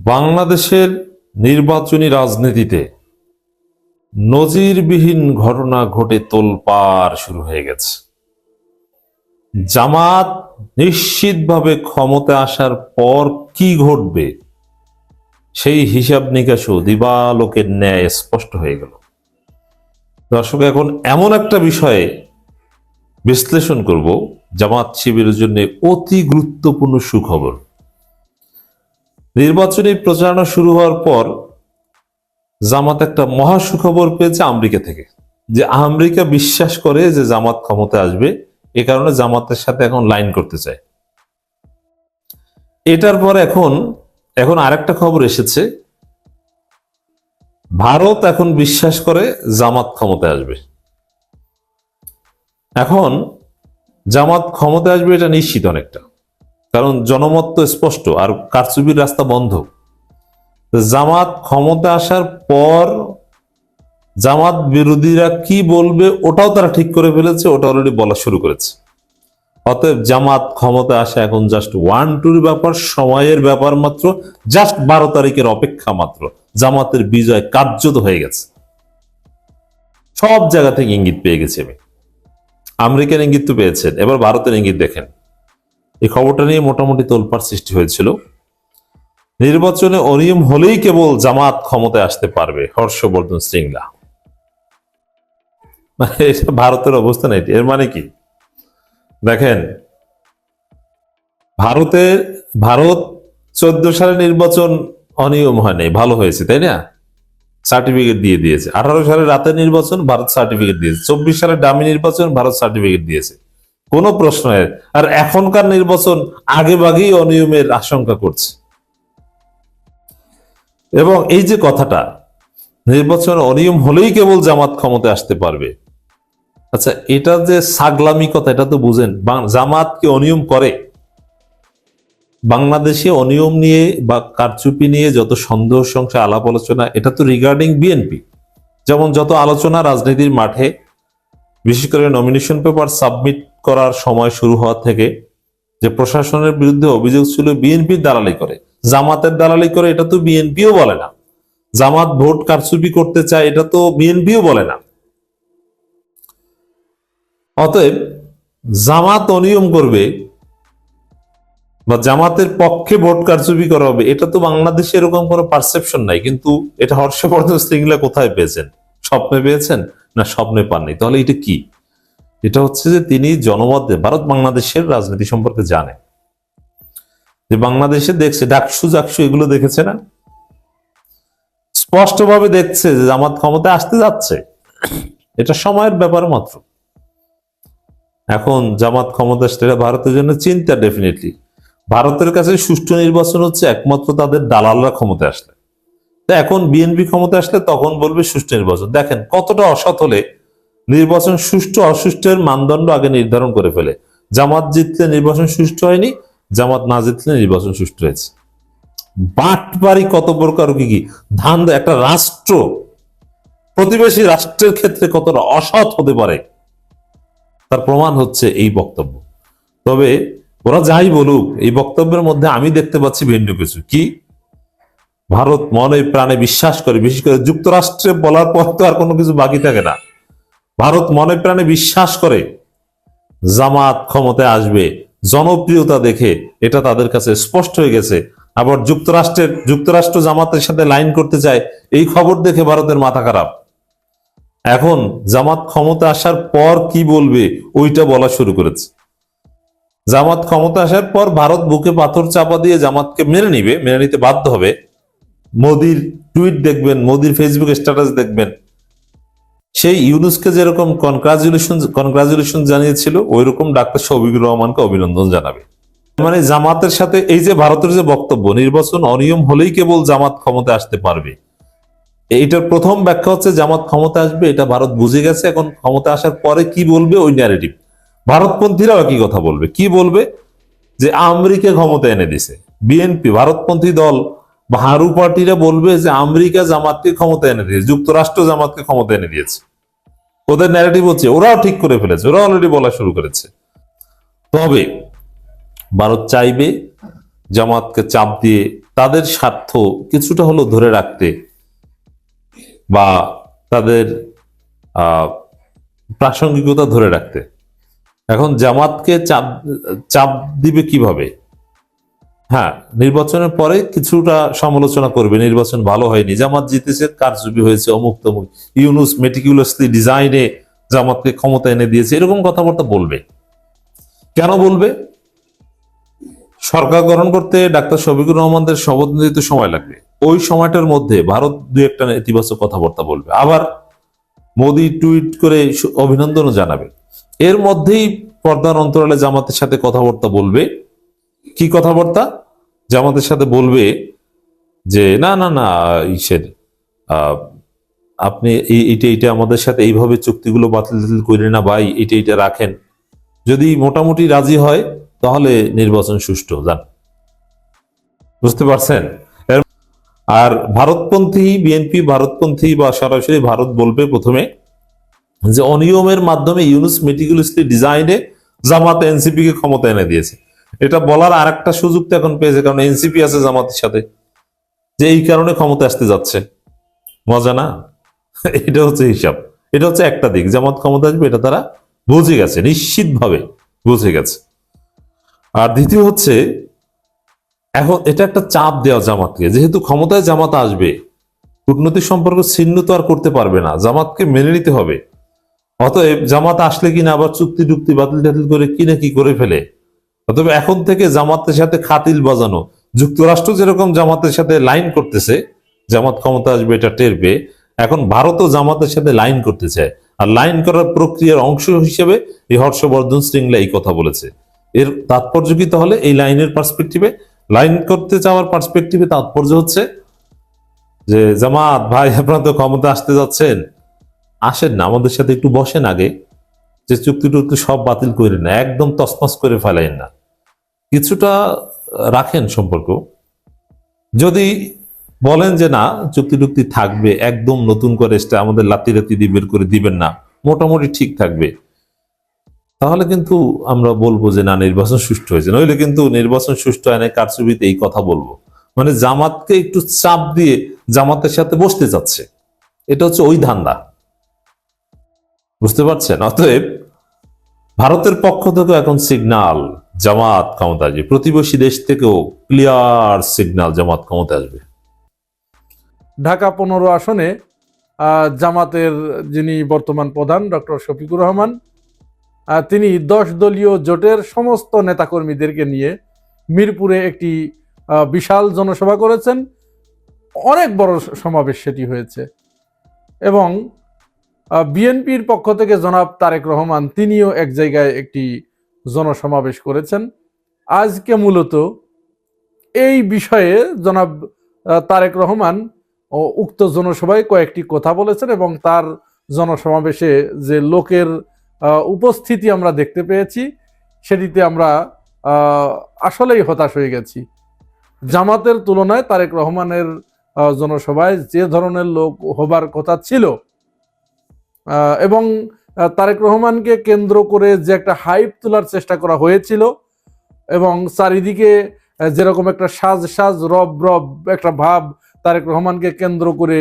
বাংলাদেশের নির্বাচনী রাজনীতিতে নজিরবিহীন ঘটনা ঘটে তোলপাড় শুরু হয়ে গেছে। জামাত নিশ্চিতভাবে ক্ষমতায় আসার পর কি ঘটবে সেই হিসাব নিকাশও দিবালোকের ন্যায় স্পষ্ট হয়ে গেল। দর্শক, এখন এমন একটা বিষয়ে বিশ্লেষণ করব জামাত শিবিরের জন্য অতি গুরুত্বপূর্ণ সুখবর। নির্বাচনী প্রচারণা শুরু হওয়ার পর জামাত একটা মহা সুখবর পেয়েছে আমেরিকা থেকে, যে আমেরিকা বিশ্বাস করে যে জামাত ক্ষমতায় আসবে, এ কারণে জামাতের সাথে এখন লাইন করতে চায়। এটার পর এখন আরেকটা খবর এসেছে, ভারত এখন বিশ্বাস করে জামাত ক্ষমতায় আসবে। এখন জামাত ক্ষমতায় আসবে এটা নিশ্চিত অনেকটা, কারণ জনমত তো স্পষ্ট আর কারচুপির রাস্তা বন্ধ। জামাত ক্ষমতা আসার পর জামাত বিরোধীরা কি বলবে ওটাও তারা ঠিক করে ফেলেছে, ওটা অলরেডি বলা শুরু করেছে। অতএব জামাত ক্ষমতা আসা এখন জাস্ট 1-2 ব্যাপার, সময়ের ব্যাপার মাত্র, জাস্ট 12 তারিখের অপেক্ষা মাত্র। জামাতের বিজয় কার্যত হয়ে গেছে। সব জায়গা থেকে ইঙ্গিত পেয়ে গেছে। আমেরিকার ইঙ্গিত তো পেয়েছেন, এবার ভারতের ইঙ্গিত দেখেন। এই খবরটা নিয়ে মোটামুটি তোলপাড় সৃষ্টি হয়েছিল। নির্বাচনে অনিয়ম হলেই কেবল জামাত ক্ষমতায় আসতে পারবে, হর্ষবর্ধন শ্রীংলা। ভারতের অবস্থা নেই। এর মানে কি দেখেন, ভারত 14 সালে নির্বাচন অনিয়ম হয় নাই, ভালো হয়েছে, তাই না? সার্টিফিকেট দিয়ে দিয়েছে। 18 সালে রাতের নির্বাচন, ভারত সার্টিফিকেট দিয়েছে। 24 সালে ডামি নির্বাচন, ভারত সার্টিফিকেট দিয়েছে। কোনো প্রশ্নের। আর এখনকার নির্বাচন আগে ভাগেই অনিয়মের আশঙ্কা করছে। এবং এই যে কথাটা, নির্বাচন অনিয়ম হলেই কেবল জামাত ক্ষমতায় আসতে পারবে, আচ্ছা এটা যে ছাগলামি কথা, এটা তো বুঝেন। জামাত কি অনিয়ম করে? বাংলাদেশে অনিয়ম নিয়ে বা কারচুপি নিয়ে যত সন্দেহ সংশয় আলাপ আলোচনা, এটা তো রিগার্ডিং বিএনপি। যেমন যত আলোচনা রাজনীতির মাঠে, বিশেষ করে নমিনেশন পেপার সাবমিট করার সময় শুরু হওয়া থেকে, যে প্রশাসনের বিরুদ্ধে অভিযোগ ছিল বিএনপির দালালি করে, জামাতের দালালি করে, এটা তো বিএনপিও বলে না। জামাত ভোট কারচুপি করতে চায়, এটা তো বিএনপিও বলে না। অতএব জামাত অনিয়ম করবে বা জামাতের পক্ষে ভোট কারচুপি করা হবে, এটা তো বাংলাদেশে এরকম কোনো পারসেপশন নাই। কিন্তু এটা হর্ষবর্ধন শ্রীংলা কোথায় পেয়েছেন? স্বপ্নে পেয়েছেন না স্বপ্নে পাননি? তাহলে এটা কি? এটা হচ্ছে যে তিনি জনমত, ভারত বাংলাদেশের রাজনীতি সম্পর্কে জানে, যে বাংলাদেশে দেখছে ডাকসু জাকসু এগুলো দেখেছে না, স্পষ্টভাবে দেখছে যে জামাত ক্ষমতায় আসতে যাচ্ছে। এটা সময়ের ব্যাপার মাত্র। এখন জামাত ক্ষমতা আসলে ভারতের জন্য চিন্তা। ডেফিনেটলি ভারতের কাছে সুষ্ঠু নির্বাচন হচ্ছে একমাত্র তাদের দালালরা ক্ষমতায় আসলে। তো এখন বিএনপি ক্ষমতায় আসলে তখন বলবে সুষ্ঠু নির্বাচন। দেখেন কতটা অসৎ হলে নির্বাচন সুষ্ঠু অসুষ্ঠের মানদণ্ড আগে নির্ধারণ করে ফেলে। জামাত জিতলে নির্বাচন সুষ্ঠু হয়নি, জামাত না জিতলে নির্বাচন সুষ্ঠু হয়েছে। বাটপারি কত প্রকার কি ধান। একটা রাষ্ট্র প্রতিবেশী রাষ্ট্রের ক্ষেত্রে কতটা অসৎ হতে পারে তার প্রমাণ হচ্ছে এই বক্তব্য। তবে ওরা যাই বলুক, এই বক্তব্যের মধ্যে আমি দেখতে পাচ্ছি ভিন্ন কিছু। কি? ভারত মনে প্রাণে বিশ্বাস করে, বিশেষ করে যুক্তরাষ্ট্রে বলার পর তো আর কোনো কিছু বাকি থাকে না। ভারত মনে প্রাণে বিশ্বাস করে জামাত ক্ষমতায় আসবে। জনপ্রিয়তা দেখে এটা তাদের কাছে স্পষ্ট হয়ে গেছে। আবার যুক্তরাষ্ট্র জামাতের সাথে লাইন করতে চায়, এই খবর দেখে ভারতের মাথা খারাপ। এখন জামাত ক্ষমতা আসার পর কি বলবে ওইটা বলা শুরু করেছে। জামাত ক্ষমতা আসার পর ভারত বুকে পাথর চাপা দিয়ে জামাতকে মেনে নিতে বাধ্য হবে। মোদির টুইট দেখবেন, মোদির ফেসবুক স্ট্যাটাস দেখবেন, সেই ইউনুসকে যেরকম কনগ্রাচুলেশন জানিয়েছিল, ওই রকম ডাক্তার শফিকুর রহমানকে অভিনন্দন জানাবে। মানে জামাতের সাথে এই যে ভারতের যে বক্তব্য, নির্বাচন অনিয়ম হলেই কেবল জামাত ক্ষমতা আসতে পারবে, এইটার প্রথম ব্যাখ্যা হচ্ছে জামাত ক্ষমতা আসবে, এটা ভারত বুঝে গেছে। এখন ক্ষমতা আসার পরে কি বলবে ওই ন্যারেটিভ। ভারতপন্থীরাও একই কথা বলবে। কি বলবে? যে আমেরিকা ক্ষমতা এনে দিছে। বিএনপি, ভারতপন্থী দল বা হারু পার্টিরা বলবে যে আমেরিকা জামাতকে ক্ষমতা এনে দিয়েছে, যুক্তরাষ্ট্র জামাতকে ক্ষমতা এনে দিয়েছে। ওদের ন্যারেটিভ হচ্ছে, ওরাও ঠিক করে ফেলেছে, ওরা অলরেডি বলা শুরু করেছে। তবে ভারত চাইবে জামাতকে চাপ দিয়ে তাদের স্বার্থ কিছুটা হলো ধরে রাখতে বা তাদের প্রাসঙ্গিকতা ধরে রাখতে। এখন জামাতকে চাপ চাপ দিবে কিভাবে? হ্যাঁ, নির্বাচনের পরে কিছুটা সমালোচনা করবে, নির্বাচন ভালো হয়নি, জামাত জিতেছে, কারচুপি হয়েছে, অমুক তমুক, ইউনুস মেটিকুলাসলি ডিজাইনে জামাতকে ক্ষমতা এনে দিয়েছে, এরকম কথাবার্তা বলবে। কেন বলবে? সরকার গঠন করতে ডাক্তার শফিকুর রহমানদের শপথ নিতে সময় লাগবে, ওই সময়টার মধ্যে ভারত দুই একটা নেতিবাচক কথাবার্তা বলবে, আবার মোদি টুইট করে অভিনন্দনও জানাবে, এর মধ্যেই পর্দার অন্তরালে জামাতের সাথে কথাবার্তা বলবে। কি কথাবার্তা? জামাতের সাথে বলবে যে না না না ইসের আপনি এইটা আমাদের সাথে এইভাবে চুক্তিগুলো বাতিল করে না ভাই, এটা রাখেন, যদি মোটামুটি রাজি হয় তাহলে নির্বাচন সুষ্ঠু যান। বুঝতে পারছেন? আর ভারতপন্থী বিএনপি, ভারতপন্থী বা সরাসরি ভারত বলবে প্রথমে যে অনিয়মের মাধ্যমে ইউনুস মেটিকুলাসলি ডিজাইনে জামাত এনসিপি কে ক্ষমতা এনে দিয়েছে। এটা বলার আর একটা সুযোগ তো এখন পেয়েছে, কারণ এনসিপি আছে জামাতের সাথে, যে এই কারণে ক্ষমতা আসতে যাচ্ছে। মজা না? এটা হচ্ছে হিসাব, এটা হচ্ছে একটা দিক, জামাত ক্ষমতা আসবে এটা তারা বুঝে গেছে, নিশ্চিতভাবে বুঝে গেছে। আর দ্বিতীয় হচ্ছে এখন এটা একটা চাপ দেওয়া জামাতকে, যেহেতু ক্ষমতায় জামাত আসবে, কূটনৈতিক সম্পর্ক ছিন্ন তো আর করতে পারবে না, জামাতকে মেনে নিতে হবে। অতএব জামাত আসলে কিনা আবার চুক্তি টুক্তি বাতিল টাতিল করে কি না কি করে ফেলে। অতএব এখন থেকে জামাতের সাথে খাতিল বাজানো, যুক্তরাষ্ট্র যেরকম জামাতের সাথে লাইন করতেছে, জামাত ক্ষমতা আসবে এটা টের পেয়ে, এখন ভারতও জামাতের সাথে লাইন করতে চায়। আর লাইন করার প্রক্রিয়ার অংশ হিসেবে এই হর্ষবর্ধন শ্রীংলা এই কথা বলেছে। এর তাৎপর্য কি তাহলে? এই লাইনের পার্সপেক্টিভে, লাইন করতে চাওয়ার পার্সপেক্টিভে তাৎপর্য হচ্ছে যে জামাত ভাই আপনারা তো ক্ষমতা আসতে যাচ্ছেন, আসেন না আমাদের সাথে একটু বসেন আগে, যে চুক্তি টুক্তি সব বাতিল করেন না, একদম তছনছ করে ফেলাইন না, কিছুটা রাখেন সম্পর্ক। যদি বলেন যে না চুক্তি টুক্তি থাকবে, একদম নতুন করে আমাদের লাতি রাতি দিয়ে বের করে দিবেন না, মোটামুটি ঠিক থাকবে, তাহলে কিন্তু আমরা বলবো যে না নির্বাচন সুষ্ঠু হয়েছে। নইলে কিন্তু নির্বাচন সুষ্ঠু হয় না কারচুপিতে এই কথা বলবো, মানে জামাতকে একটু চাপ দিয়ে জামাতের সাথে বসতে চাচ্ছে, এটা হচ্ছে ওই ধান্দা। বুঝতে পারছেন? অতএব ভারতের পক্ষ থেকে এখন সিগনাল জামাত ক্ষমতা আসবে, প্রতিবেশী দেশ থেকেও ক্লিয়ার সিগনাল জামাত ক্ষমতা আসবে। ঢাকা 15 আসনে জামাতের যিনি বর্তমান প্রধান ডক্টর শফিকুর রহমান, তিনি 10 দলীয় জোটের সমস্ত নেতাকর্মীদেরকে নিয়ে মিরপুরে একটি বিশাল জনসভা করেছেন। অনেক বড় সমাবেশ সেটি হয়েছে। এবং বিএনপির পক্ষ থেকে জনাব তারেক রহমান তিনিও এক জায়গায় একটি জনসমাবেশ করেছেন। আজকে মূলত এই বিষয়ে জনাব তারেক রহমান উক্ত জনসভায় কয়েকটি কথা বলেছেন এবং তার জনসমাবেশে যে লোকের উপস্থিতি আমরা দেখতে পেয়েছি সেটিতে আমরা আসলেই হতাশ হয়ে গেছি। জামাতের তুলনায় তারেক রহমানের জনসভায় যে ধরনের লোক হবার কথা ছিল এবং তারেক রহমানকে কেন্দ্র করে যে একটা হাইপ তোলার চেষ্টা করা হয়েছিল এবং চারিদিকে যেরকম একটা সাজ রব একটা ভাব তারেক রহমানকে কেন্দ্র করে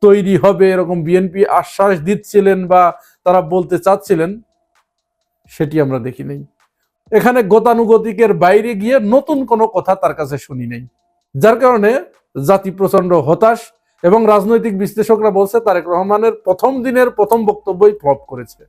তৈরি হবে, এরকম বিএনপি আশ্বাস দিচ্ছিলেন বা তারা বলতে চাচ্ছিলেন, সেটি আমরা দেখি নাই। এখানে গতানুগতিকের বাইরে গিয়ে নতুন কোনো কথা তার কাছে শুনি নাই, যার কারণে জাতি প্রচন্ড হতাশ। এবং রাজনৈতিক বিশ্লেষকরা বলছে তারেক রহমানের প্রথম দিনের প্রথম বক্তব্যই ফ্লপ করেছে।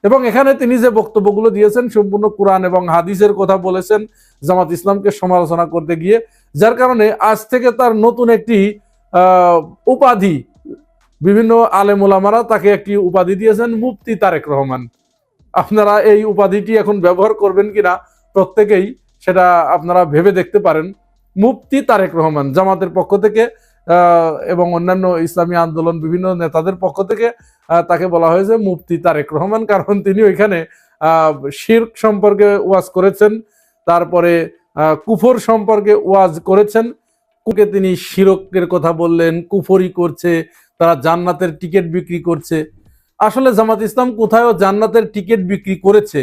এবং এখানে তিনি যে বক্তব্যগুলো দিয়েছেন সম্পূর্ণ কোরআন এবং হাদিসের কথা বলেছেন জামাত ইসলামকে সমালোচনা করতে গিয়ে, যার কারণে আজ থেকে তার নতুন একটি উপাধি, বিভিন্ন আলেম ওলামারা তাকে একটি উপাধি দিয়েছেন, মুফতি তারেক রহমান। আপনারা এই উপাধিটি এখন ব্যবহার করবেন কিনা প্রত্যেকেই সেটা আপনারা ভেবে দেখতে পারেন। মুফতি তারেক রহমান জামাতের পক্ষ থেকে এবং অন্যান্য ইসলামী আন্দোলন বিভিন্ন নেতাদের পক্ষ থেকে তাকে বলা হয়েছে মুফতি তারেক রহমান, কারণ তিনি ওইখানে শিরক সম্পর্কে ওয়াজ করেছেন, তারপরে কুফর সম্পর্কে ওয়াজ করেছেন। তিনি শিরকের কথা বললেন, কুফরি করছে, তারা জান্নাতের টিকিট বিক্রি করছে। আসলে জামাত ইসলাম কোথাও জান্নাতের টিকিট বিক্রি করেছে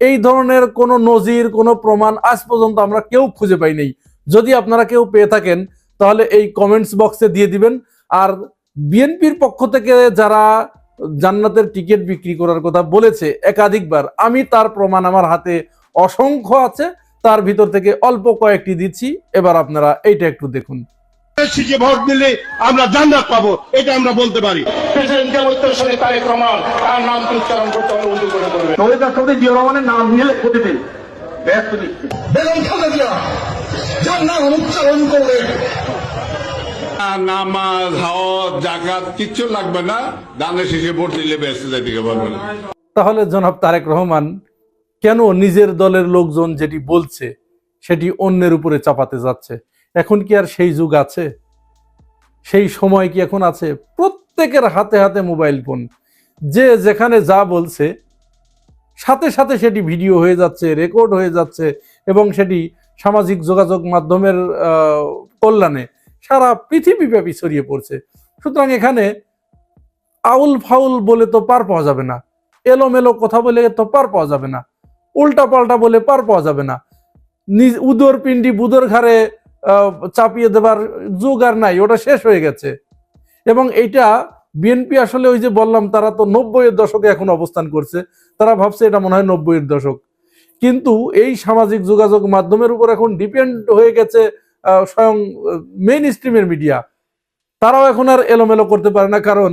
এই ধরনের কোনো নজির, কোনো প্রমাণ আজ পর্যন্ত আমরা কেউ খুঁজে পাই নাই। যদি আপনারা কেউ পেয়ে থাকেন তাহলে এই কমেন্টস বক্সে দিয়ে দিবেন। আর বিএনপির পক্ষ থেকে যারা জান্নাতের টিকিট বিক্রি করার কথা বলেছে একাধিকবার, আমি তার প্রমাণ আমার হাতে অসংখ্য আছে, তার ভিতর থেকে অল্প কয়েকটি দিচ্ছি। এবার আপনারা এইটা একটু দেখুন। সিটে ভোট দিলে আমরা জান্নাত পাবো, এটা আমরা বলতে পারি। প্রেসিডেন্টের উত্তরসূরি তারেক রহমান, তার নাম উচ্চারণ করতে হলে উর্দু করে করবে। শহীদ রাষ্ট্রপতি জিয়া রহমানের নাম নিয়ে প্রতিদিন ব্যস্ত নিচ্ছে। বেগম খালেদা জিয়া যার নাম উচ্চারণ করবে, নামাজ হজ জাকাত কিচ্ছু লাগবে না, দানের শেষে ভোট দিলে ব্যস্ত যাইতে পারবেন। তাহলে জনাব তারেক রহমান কেন নিজের দলের লোকজন যেটি বলছে সেটি অন্যের উপরে চাপাতে যাচ্ছে? এখন কি আর সেই যুগ আছে? সেই সময় কি এখন আছে? প্রত্যেকের হাতে হাতে মোবাইল ফোন, যে যেখানে যা বলছে সাথে সাথে সেটি ভিডিও হয়ে যাচ্ছে, রেকর্ড হয়ে যাচ্ছে, এবং সেটি সামাজিক যোগাযোগ মাধ্যমের কল্যাণে সারা পৃথিবীব্যাপী ছড়িয়ে পড়ছে। সুতরাং এখানে আউল ফাউল বলে তো পার পাওয়া যাবে না, এলোমেলো কথা বলে তো পার পাওয়া যাবে না, উল্টা পাল্টা বলে পার পাওয়া যাবে না। উদর পিণ্ডি বুদর ঘাড়ে চাপিয়ে দেবার যুগ আর নাই, ওটা শেষ হয়ে গেছে। এবং এইটা বিএনপি আসলে ওই যে বললাম, তারা তো 90-এর দশকে এখন অবস্থান করছে, তারা ভাবছে এটা মনে হয় 90-এর দশক, কিন্তু এই সামাজিক যোগাযোগ মাধ্যমের উপর এখন ডিপেন্ড হয়ে গেছে স্বয়ং মেইন স্ট্রিমের মিডিয়া। তারাও এখন আর এলোমেলো করতে পারে না, কারণ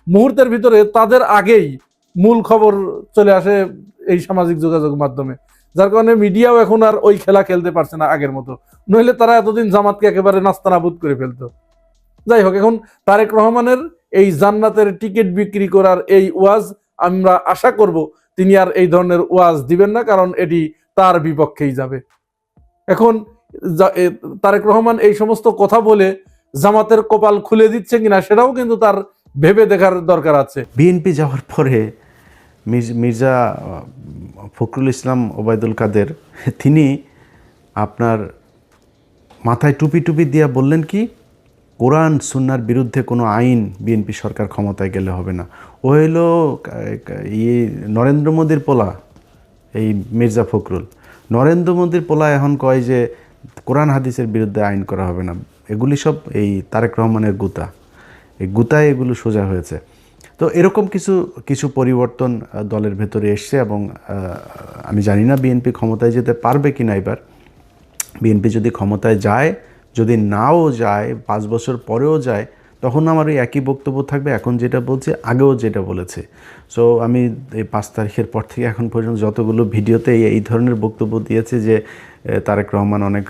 মুহূর্তের ভিতরে তাদের আগেই মূল খবর চলে আসে এই সামাজিক যোগাযোগ মাধ্যমে, যার কারণে মিডিয়াও এখন আর ওই খেলা খেলতে পারছে না আগের মতো। নইলে তারা এতদিন জামাতকে একেবারে নাস্তানাবুদ করে ফেলতো। যাই হোক, এখন তারেক রহমানের এই জান্নাতের টিকিট বিক্রি করার এই ওয়াজ আমরা আশা করব তিনি আর এই ধরনের ওয়াজ দিবেন না, কারণ এটি তার বিপক্ষেই যাবে। এখন তারেক রহমান এই সমস্ত কথা বলে জামাতের কপাল খুলে দিচ্ছে কিনা সেটাও কিন্তু তার ভেবে দেখার দরকার আছে। বিএনপি যাওয়ার পরে মির্জা ফখরুল ইসলাম ওবায়দুল কাদের তিনি আপনার মাথায় টুপি টুপি দিয়া বললেন কি, কোরআন সুন্নার বিরুদ্ধে কোনো আইন বিএনপি সরকার ক্ষমতায় গেলে হবে না। ও হইল নরেন্দ্র মোদীর পোলা, এই মির্জা ফখরুল নরেন্দ্র মোদীর পোলা এখন কয় যে কোরআন হাদিসের বিরুদ্ধে আইন করা হবে না। এগুলি সব এই তারেক রহমানের গুতা, এই গুতায় এগুলো সোজা হয়েছে। তো এরকম কিছু কিছু পরিবর্তন দলের ভেতরে এসছে, এবং আমি জানি না বিএনপি ক্ষমতায় যেতে পারবে কিনা। এবার বিএনপি যদি ক্ষমতায় যায়, যদি নাও যায়, 5 বছর পরেও যায়, তখন আমার ওই একই বক্তব্য থাকবে, এখন যেটা বলছে আগেও যেটা বলেছে। সো আমি এই 5 তারিখের পর থেকে এখন পর্যন্ত যতগুলো ভিডিওতে এই ধরনের বক্তব্য দিয়েছে যে তারেক রহমান অনেক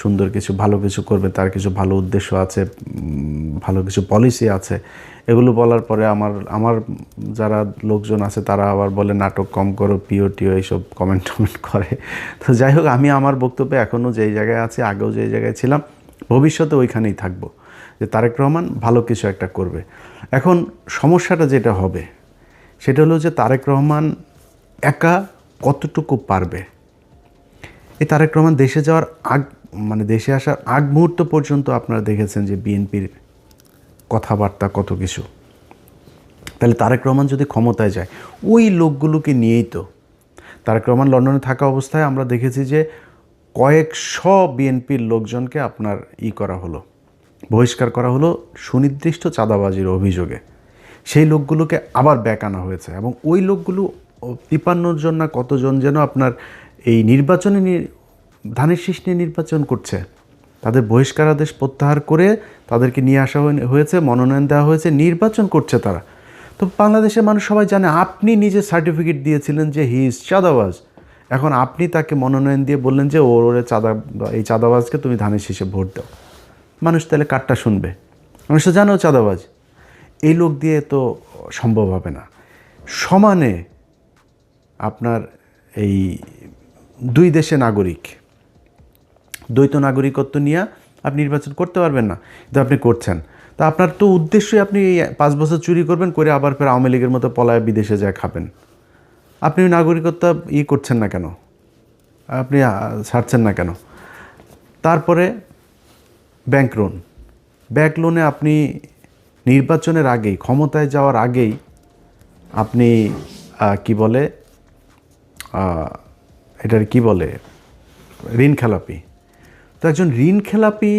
সুন্দর কিছু ভালো কিছু করবে, তার কিছু ভালো উদ্দেশ্য আছে, ভালো কিছু পলিসি আছে, এগুলো বলার পরে আমার যারা লোকজন আছে তারা আবার বলে নাটক কম করো, পিও টিও এইসব কমেন্ট করে। তো যাই হোক, আমি আমার বক্তব্যে এখনও যেই জায়গায় আছি, আগেও যেই জায়গায় ছিলাম, ভবিষ্যতে ওইখানেই থাকবো, যে তারেক রহমান ভালো কিছু একটা করবে। এখন সমস্যাটা যেটা হবে সেটা হলো যে তারেক রহমান একা কতটুকু পারবে। এই তারেক রহমান দেশে যাওয়ার দেশে আসার আগ মুহূর্ত পর্যন্ত আপনারা দেখেছেন যে বিএনপির কথাবার্তা কত কিছু। তাহলে তারেক রহমান যদি ক্ষমতায় যায়, ওই লোকগুলোকে নিয়েই তো তারেক রহমান লন্ডনে থাকা অবস্থায় আমরা দেখেছি যে কয়েকশো বিএনপির লোকজনকে আপনার করা হলো, বহিষ্কার করা হলো সুনির্দিষ্ট চাঁদাবাজির অভিযোগে। সেই লোকগুলোকে আবার ব্যাক আনা হয়েছে, এবং ওই লোকগুলো 53 জন না কতজন যেন আপনার এই নির্বাচনে ধানের শীষ নিয়ে নির্বাচন করছে, তাদের বহিষ্কারাদেশ প্রত্যাহার করে তাদেরকে নিয়ে আসা হয়েছে, মনোনয়ন দেওয়া হয়েছে, নির্বাচন করছে তারা। তো বাংলাদেশের মানুষ সবাই জানে আপনি নিজে সার্টিফিকেট দিয়েছিলেন যে হি ইজ চাঁদাবাজ, এখন আপনি তাকে মনোনয়ন দিয়ে বললেন যে ওরে এই চাঁদাবাজকে তুমি ধানের শীষে ভোট দাও। মানুষ তাহলে কারটা শুনবে? মানুষ তো জানো চাঁদাবাজ। এই লোক দিয়ে তো সম্ভব হবে না। সমানে আপনার এই 2 দেশে নাগরিক, দ্বৈত নাগরিকত্ব নিয়ে আপনি নির্বাচন করতে পারবেন না, কিন্তু আপনি করছেন। তা আপনার তো উদ্দেশ্যই আপনি 5 বছর চুরি করবেন, করে আবার ফের আওয়ামী লীগের মতো পলায় বিদেশে যায় খাবেন। আপনি নাগরিকত্ব করছেন না কেন? আপনি ছাড়ছেন না কেন? তারপরে ব্যাংক লোনে আপনি নির্বাচনের আগেই, ক্ষমতায় যাওয়ার আগেই আপনি এটার কি বলে ঋণ খেলাপি। তো একজন ঋণ খেলাপি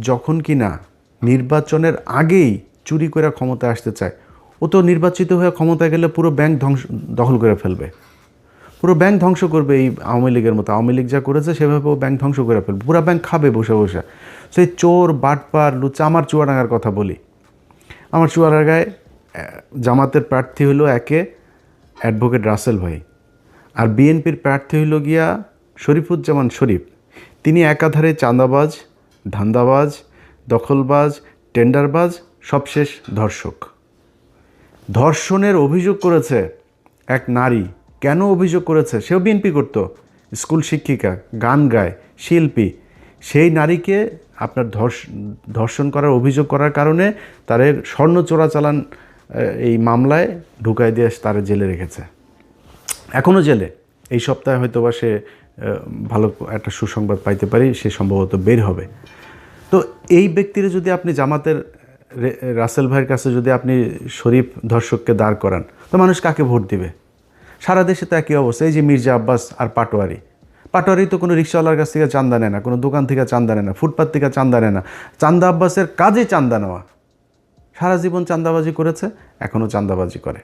যখন কিনা নির্বাচনের আগেই চুরি করে ক্ষমতায় আসতে চায়, ও তো নির্বাচিত হয়ে ক্ষমতায় গেলে পুরো ব্যাংক দখল করে ফেলবে, পুরো ব্যাংক ধ্বংস করবে। এই আওয়ামী লীগের মতো, আওয়ামী লীগ যা করেছে সেভাবে ও ব্যাংক ধ্বংস করে ফেলবে, পুরো ব্যাংক খাবে বসে বসে। সেই চোর বাটপার লুচা। আমার চুয়াডাঙ্গার কথা বলি, আমার চুয়াডাঙ্গায় জামাতের প্রার্থী হলো একে অ্যাডভোকেট রাসেল ভাই, আর বিএনপির প্রার্থী হইল গিয়া শরীফুজ্জামান শরীফ। তিনি একাধারে চাঁদাবাজ, ধান্দাবাজ, দখলবাজ, টেন্ডারবাজ, সবশেষ ধর্ষক। ধর্ষণের অভিযোগ করেছে এক নারী। কেন অভিযোগ করেছে? সেও বিএনপি করতো, স্কুল শিক্ষিকা, গান গায়, শিল্পী। সেই নারীকে আপনার ধর্ষণ করার অভিযোগ করার কারণে তার স্বর্ণ চোরাচালান এই মামলায় ঢুকাই দিয়ে তারা জেলে রেখেছে, এখনও জেলে। এই সপ্তাহে হয়তো বা সে ভালো একটা সুসংবাদ পাইতে পারি, সে সম্ভবত বের হবে। তো এই ব্যক্তিরা যদি আপনি জামাতের রাসেল ভাইয়ের কাছে যদি আপনি শরীফ ধর্ষককে দাঁড় করান, তো মানুষ কাকে ভোট দিবে? সারা দেশে তো একই অবস্থা। এই যে মির্জা আব্বাস আর পাটোয়ারি তো কোনো রিক্সাওয়ালার কাছ থেকে চান্দা নেয় না, কোনো দোকান থেকে চান্দা নেয় না, ফুটপাত থেকে চান্দা নেয় না। চান্দা আব্বাসের কাজে চান্দা নেওয়া। সারা জীবন চান্দাবাজি করেছে, এখনও চান্দাবাজি করে।